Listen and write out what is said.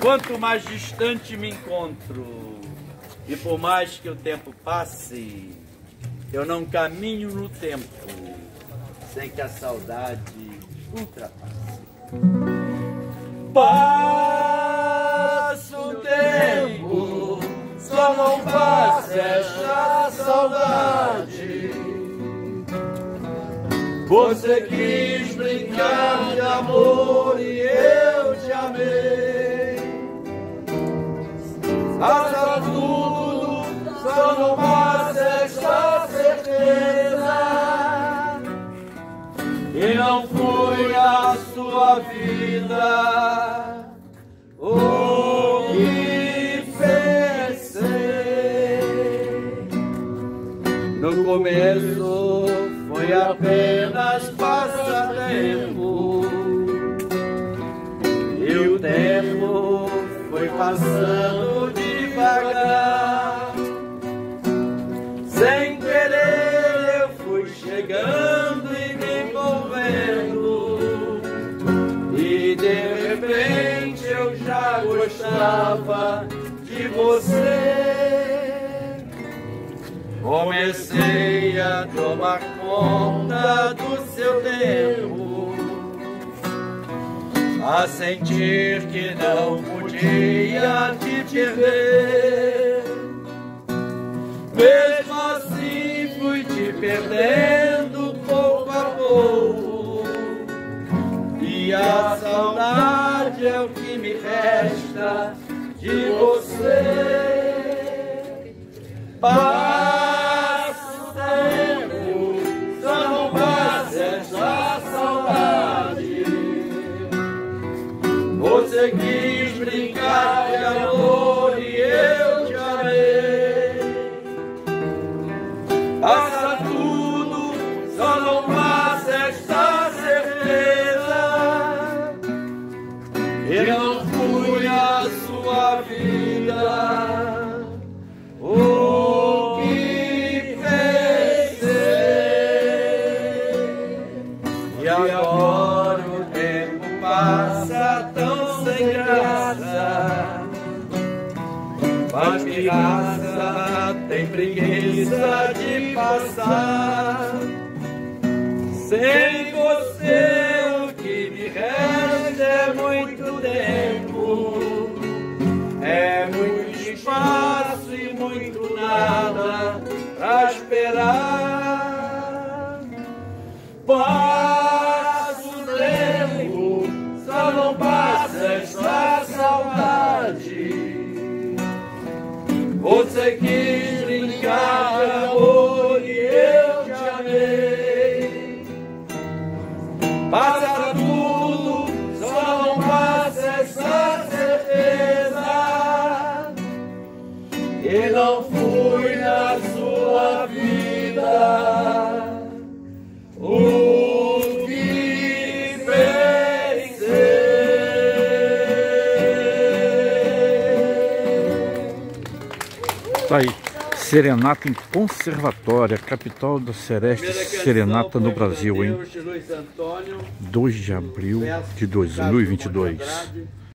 Quanto mais distante me encontro, e por mais que o tempo passe, eu não caminho no tempo sem que a saudade ultrapasse. Passa o tempo, só não passa esta saudade. Você quis brincar de amor e eu te amei. Passa tudo, só não passa esta certeza. E não foi a sua vida o que pensei. No começo foi apenas passatempo, e o tempo foi passando devagar. Sem querer eu fui chegando e me envolvendo, e de repente eu já gostava de você. Comecei a tomar conta do seu tempo, a sentir que não podia te perder. Mesmo assim fui te perdendo pouco a pouco, e a saudade é o que me resta de você. Passa o tempo, só não passa essa saudade. Você quis brincar de amor e eu te amei. Passa tudo, só não passa esta certeza. E não fui a sua vida o que pensei. E agora o tempo passa tão sem graça, faz pirraça, tem preguiça de passar. Sem você o que me resta é muito tempo, é muito espaço e muito nada pra esperar. Passa o tempo, só não passa esta saudade. Você quis brincar de amor e eu te amei. Passa tudo, só não passa essa certeza. E não fui na sua vida o que pensei. Tá aí, Serenata em Conservatória, capital da Sereste Serenata no Brasil, hein? 2 de abril de 2022.